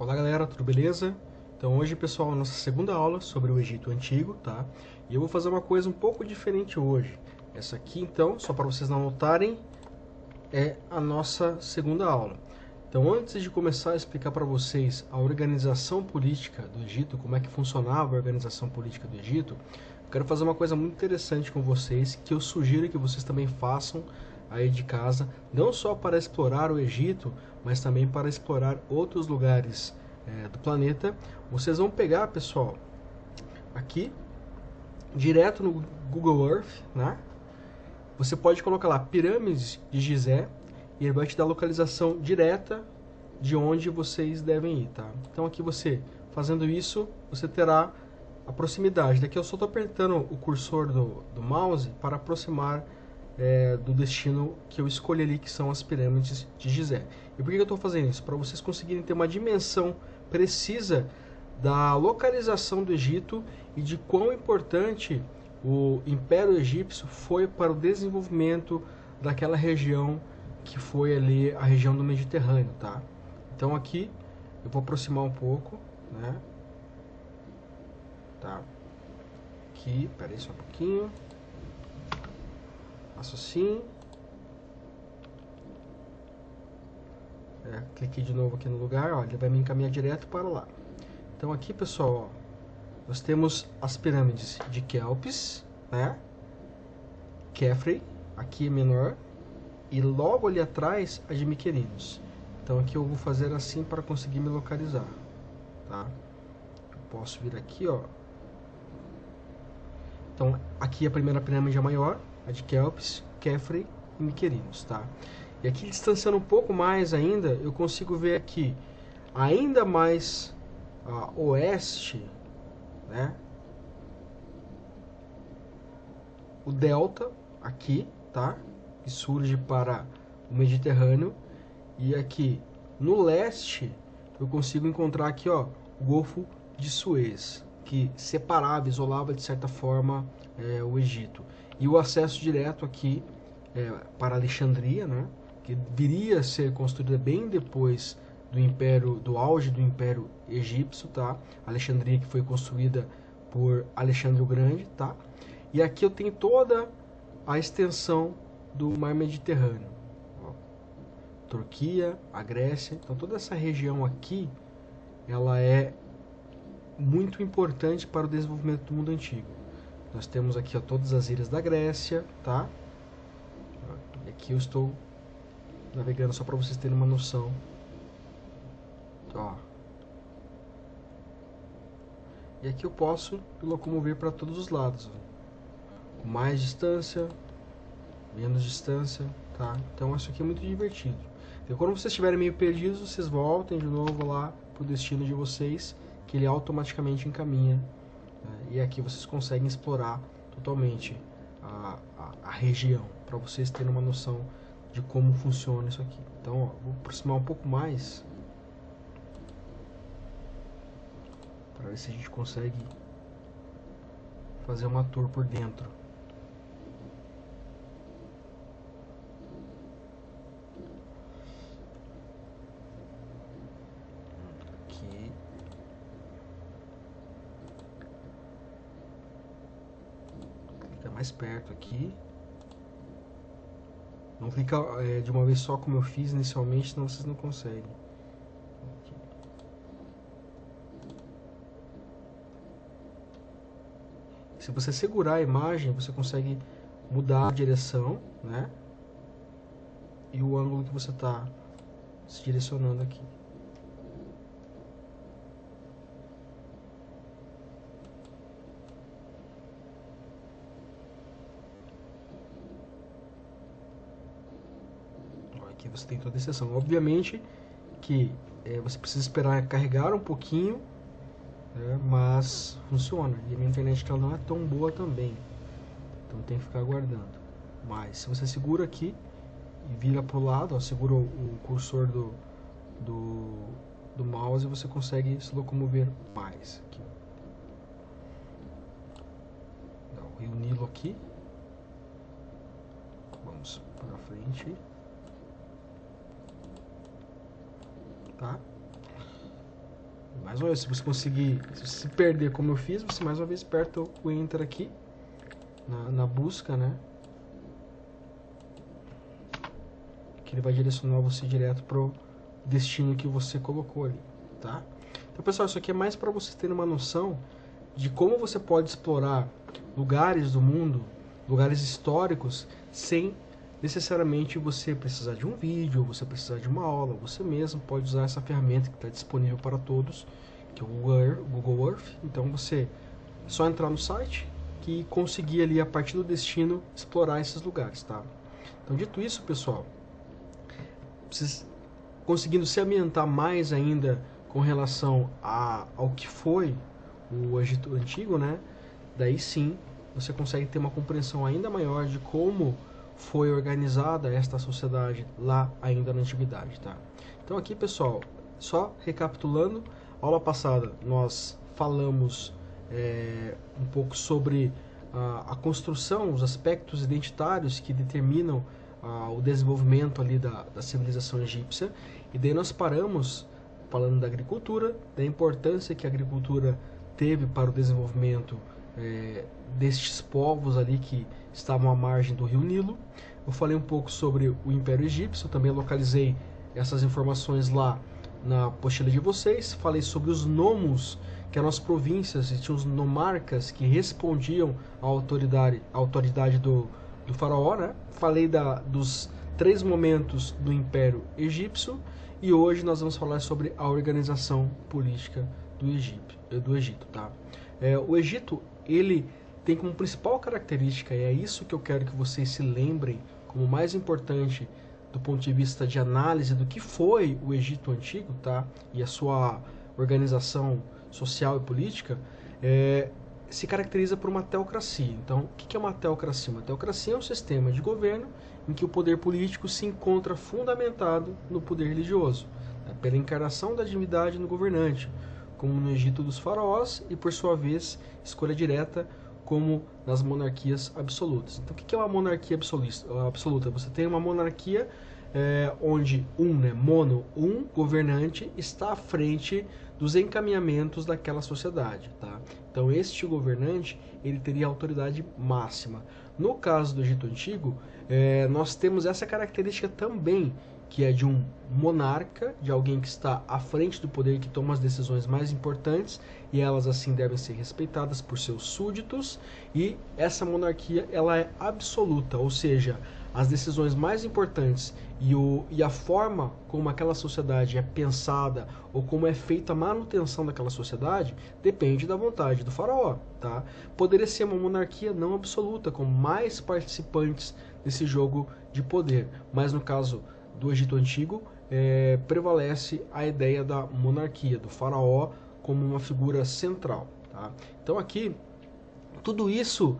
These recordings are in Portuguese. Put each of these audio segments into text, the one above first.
Olá galera, tudo beleza? Então hoje, pessoal, a nossa segunda aula sobre o Egito Antigo, tá? E eu vou fazer uma coisa um pouco diferente hoje. Essa aqui, então, só para vocês não notarem, é a nossa segunda aula. Então, antes de começar a explicar para vocês a organização política do Egito, como é que funcionava a organização política do Egito, eu quero fazer uma coisa muito interessante com vocês, que eu sugiro que vocês também façam aí de casa, não só para explorar o Egito, mas também para explorar outros lugares do planeta. Vocês vão pegar, pessoal, aqui, direto no Google Earth, né? Você pode colocar lá pirâmides de Gizé e ele vai te dar a localização direta de onde vocês devem ir, tá? Então aqui você, fazendo isso, você terá a proximidade. Daqui eu só estou apertando o cursor do mouse para aproximar do destino que eu escolhi ali, que são as pirâmides de Gizé. E por que eu estou fazendo isso? Para vocês conseguirem ter uma dimensão precisa da localização do Egito e de quão importante o Império Egípcio foi para o desenvolvimento daquela região que foi ali a região do Mediterrâneo, tá? Então aqui eu vou aproximar um pouco, né? Tá? Aqui, peraí só um pouquinho. Faço assim. Cliquei de novo aqui no lugar, ó, ele vai me encaminhar direto para lá. Então aqui, pessoal, ó, nós temos as pirâmides de Kelpis, né? Khafre, aqui é menor, e logo ali atrás a de Miquerinos. Então aqui eu vou fazer assim para conseguir me localizar, tá? Eu posso vir aqui, ó. Então aqui a primeira pirâmide é maior, a de Kelpis, Khafre e Miquerinos, tá? E aqui distanciando um pouco mais ainda, eu consigo ver aqui ainda mais a oeste, né? O delta aqui, tá? Que surge para o Mediterrâneo. E aqui no leste eu consigo encontrar aqui, ó, o Golfo de Suez, que separava, isolava de certa forma o Egito. E o acesso direto aqui para Alexandria, né? Que viria a ser construída bem depois do Império, do auge do Império Egípcio, tá? Alexandria, que foi construída por Alexandre o Grande, tá? E aqui eu tenho toda a extensão do Mar Mediterrâneo. Ó, Turquia, a Grécia, então toda essa região aqui, ela é muito importante para o desenvolvimento do mundo antigo. Nós temos aqui, ó, todas as ilhas da Grécia, tá? E aqui eu estou navegando só para vocês terem uma noção. Ó. E aqui eu posso me locomover para todos os lados, ó. Com mais distância, menos distância, tá? Então isso aqui é muito divertido. Então, quando vocês estiverem meio perdidos, vocês voltem de novo lá para o destino de vocês, que ele automaticamente encaminha, né? E aqui vocês conseguem explorar totalmente a região, para vocês terem uma noção de como funciona isso aqui. Então, ó, vou aproximar um pouco mais para ver se a gente consegue fazer uma tour por dentro. Aqui. Fica mais perto aqui. Não clica de uma vez só como eu fiz inicialmente, senão vocês não conseguem. Aqui. Se você segurar a imagem, você consegue mudar a direção, né? E o ângulo que você está se direcionando aqui. Aqui você tem toda a exceção. Obviamente que você precisa esperar carregar um pouquinho, mas funciona. E a minha internet ela não é tão boa também, então tem que ficar aguardando. Mas se você segura aqui e vira para o lado, ó, segura o cursor do mouse, você consegue se locomover mais. Aqui. O Rio Nilo aqui. Vamos para frente. Tá? Mais uma vez, se você conseguir se perder como eu fiz, você mais uma vez aperta o Enter aqui na busca, né? Que ele vai direcionar você direto pro destino que você colocou ali, tá? Então, pessoal, isso aqui é mais para vocês terem uma noção de como você pode explorar lugares do mundo, lugares históricos, sem necessariamente você precisar de um vídeo, ou você precisar de uma aula. Você mesmo pode usar essa ferramenta que está disponível para todos, que é o Google Earth. Então você é só entrar no site e conseguir ali, a partir do destino, explorar esses lugares, tá? Então, dito isso, pessoal, vocês conseguindo se ambientar mais ainda com relação ao que foi o Egito Antigo, né? Daí sim, você consegue ter uma compreensão ainda maior de como foi organizada esta sociedade lá ainda na Antiguidade, tá? Então aqui, pessoal, só recapitulando, aula passada nós falamos um pouco sobre a construção, os aspectos identitários que determinam o desenvolvimento ali da civilização egípcia, e daí nós paramos falando da agricultura, da importância que a agricultura teve para o desenvolvimento destes povos ali que estavam à margem do rio Nilo. Eu falei um pouco sobre o Império Egípcio, também localizei essas informações lá na apostila de vocês. Falei sobre os nomos, que eram as províncias, e tinha os nomarcas que respondiam à autoridade do faraó, né? Falei dos 3 momentos do Império Egípcio, e hoje nós vamos falar sobre a organização política do Egito, tá? O Egito, ele tem como principal característica, e é isso que eu quero que vocês se lembrem como mais importante do ponto de vista de análise do que foi o Egito Antigo, tá? E a sua organização social e política, se caracteriza por uma teocracia. Então, o que é uma teocracia? Uma teocracia é um sistema de governo em que o poder político se encontra fundamentado no poder religioso, né, pela encarnação da divindade no governante, como no Egito dos faraós, e por sua vez, escolha direta, como nas monarquias absolutas. Então, o que é uma monarquia absoluta? Você tem uma monarquia onde um governante está à frente dos encaminhamentos daquela sociedade, tá? Então, este governante, ele teria autoridade máxima. No caso do Egito Antigo, nós temos essa característica também, que é de um monarca, de alguém que está à frente do poder, que toma as decisões mais importantes, e elas assim devem ser respeitadas por seus súditos, e essa monarquia, ela é absoluta, ou seja, as decisões mais importantes e a forma como aquela sociedade é pensada, ou como é feita a manutenção daquela sociedade, depende da vontade do faraó, tá? Poderia ser uma monarquia não absoluta, com mais participantes nesse jogo de poder, mas no caso do Egito Antigo, prevalece a ideia da monarquia, do faraó como uma figura central, tá? Então aqui, tudo isso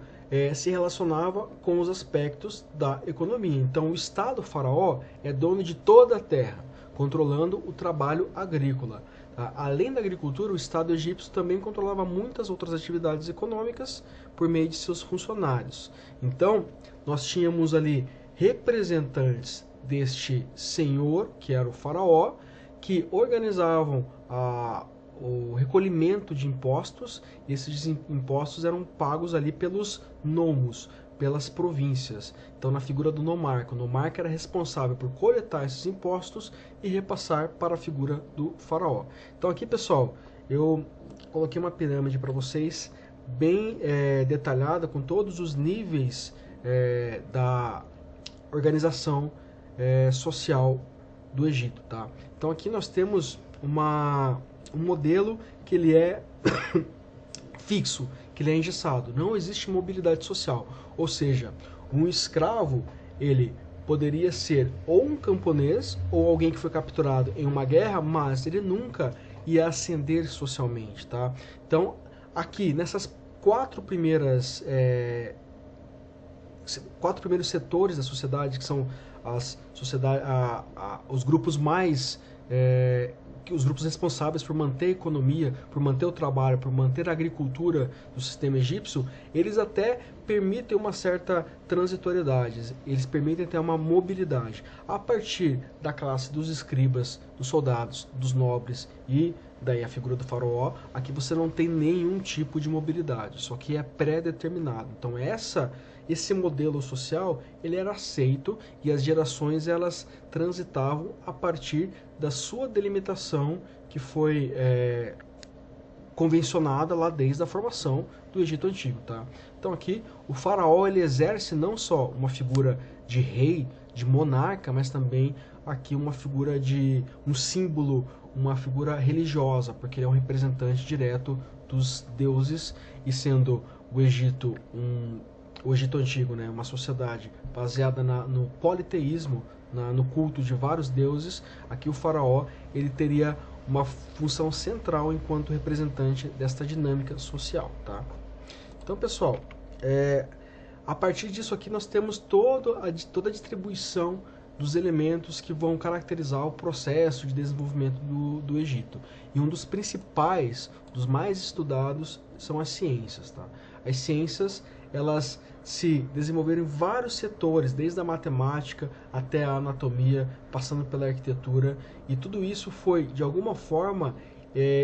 se relacionava com os aspectos da economia. Então o Estado faraó é dono de toda a terra, controlando o trabalho agrícola. Tá? Além da agricultura, o Estado egípcio também controlava muitas outras atividades econômicas por meio de seus funcionários. Então, nós tínhamos ali representantes deste senhor, que era o faraó, que organizavam o recolhimento de impostos, e esses impostos eram pagos ali pelos nomos, pelas províncias. Então, na figura do nomarca, o nomarca era responsável por coletar esses impostos e repassar para a figura do faraó. Então aqui, pessoal, eu coloquei uma pirâmide para vocês, bem detalhada, com todos os níveis da organização social do Egito, tá? Então aqui nós temos um modelo que ele é fixo, que ele é engessado. Não existe mobilidade social. Ou seja, um escravo, ele poderia ser ou um camponês ou alguém que foi capturado em uma guerra, mas ele nunca ia ascender socialmente, tá? Então, aqui, nessas quatro primeiros setores da sociedade, que são os grupos mais os grupos responsáveis por manter a economia, por manter o trabalho, por manter a agricultura do sistema egípcio, eles até permitem uma certa transitoriedade, eles permitem ter uma mobilidade. A partir da classe dos escribas, dos soldados, dos nobres e daí a figura do faraó, aqui você não tem nenhum tipo de mobilidade, só que é pré-determinado. Então esse modelo social, ele era aceito e as gerações elas transitavam a partir da sua delimitação que foi convencionada lá desde a formação do Egito Antigo, tá? Então aqui o faraó ele exerce não só uma figura de rei, de monarca, mas também aqui uma figura de um símbolo, uma figura religiosa, porque ele é um representante direto dos deuses, e sendo o Egito Antigo, né, uma sociedade baseada no politeísmo, no culto de vários deuses, aqui o faraó ele teria uma função central enquanto representante desta dinâmica social, tá? Então, pessoal, a partir disso aqui nós temos toda a distribuição dos elementos que vão caracterizar o processo de desenvolvimento do Egito. E um dos principais, dos mais estudados, são as ciências, tá? As ciências, elas se desenvolveram em vários setores, desde a matemática até a anatomia, passando pela arquitetura, e tudo isso foi, de alguma forma,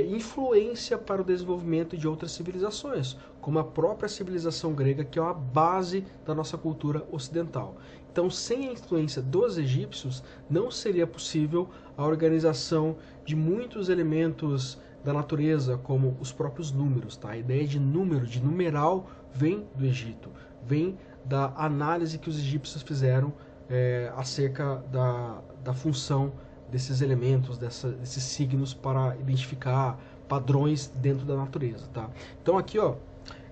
influência para o desenvolvimento de outras civilizações, como a própria civilização grega, que é a base da nossa cultura ocidental. Então, sem a influência dos egípcios, não seria possível a organização de muitos elementos da natureza, como os próprios números, tá? A ideia de número, de numeral, vem do Egito, vem da análise que os egípcios fizeram acerca da função desses elementos, desses signos para identificar padrões dentro da natureza, tá? Então aqui, ó,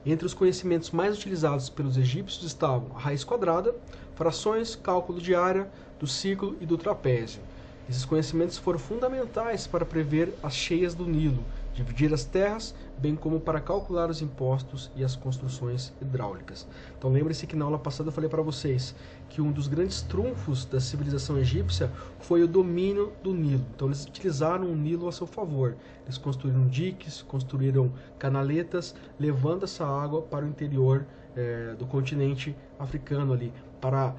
entre os conhecimentos mais utilizados pelos egípcios estavam a raiz quadrada, frações, cálculo de área, do ciclo e do trapézio. Esses conhecimentos foram fundamentais para prever as cheias do Nilo, dividir as terras, bem como para calcular os impostos e as construções hidráulicas. Então lembre-se que na aula passada eu falei para vocês que um dos grandes trunfos da civilização egípcia foi o domínio do Nilo. Então eles utilizaram o Nilo a seu favor. Eles construíram diques, construíram canaletas, levando essa água para o interior do continente africano ali, para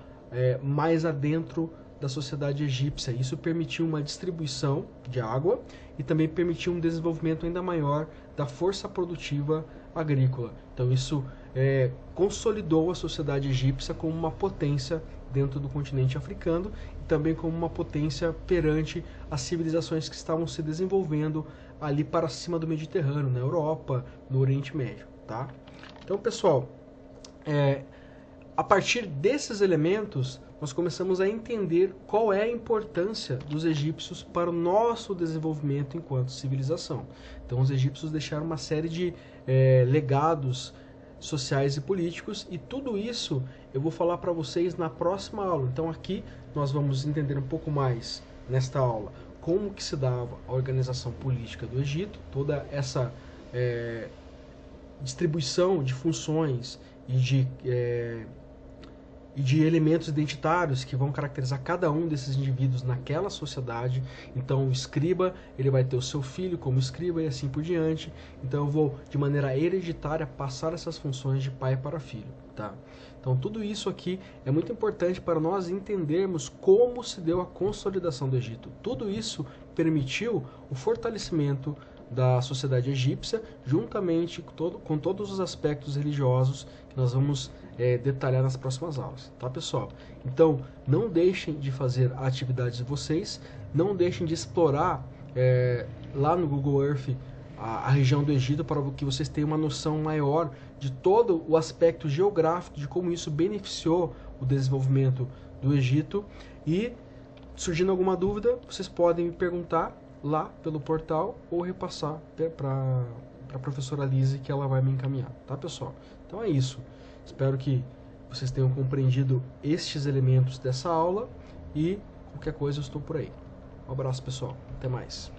mais adentro da sociedade egípcia. Isso permitiu uma distribuição de água e também permitiu um desenvolvimento ainda maior da força produtiva agrícola. Então isso consolidou a sociedade egípcia como uma potência dentro do continente africano e também como uma potência perante as civilizações que estavam se desenvolvendo ali para cima do Mediterrâneo, na Europa, no Oriente Médio, tá? Então, pessoal, a partir desses elementos, nós começamos a entender qual é a importância dos egípcios para o nosso desenvolvimento enquanto civilização. Então, os egípcios deixaram uma série de legados sociais e políticos, e tudo isso eu vou falar para vocês na próxima aula. Então, aqui nós vamos entender um pouco mais, nesta aula, como que se dava a organização política do Egito, toda essa distribuição de funções e de elementos identitários que vão caracterizar cada um desses indivíduos naquela sociedade. Então o escriba, ele vai ter o seu filho como escriba e assim por diante. Então eu vou, de maneira hereditária, passar essas funções de pai para filho, tá? Então tudo isso aqui é muito importante para nós entendermos como se deu a consolidação do Egito. Tudo isso permitiu o fortalecimento da sociedade egípcia, juntamente com todos os aspectos religiosos que nós vamos detalhar nas próximas aulas, tá, pessoal? Então, não deixem de fazer a atividade de vocês, não deixem de explorar lá no Google Earth a região do Egito, para que vocês tenham uma noção maior de todo o aspecto geográfico, de como isso beneficiou o desenvolvimento do Egito. E, surgindo alguma dúvida, vocês podem me perguntar lá pelo portal ou repassar para a professora Lise, que ela vai me encaminhar, tá, pessoal? Então é isso. Espero que vocês tenham compreendido estes elementos dessa aula e qualquer coisa eu estou por aí. Um abraço, pessoal. Até mais.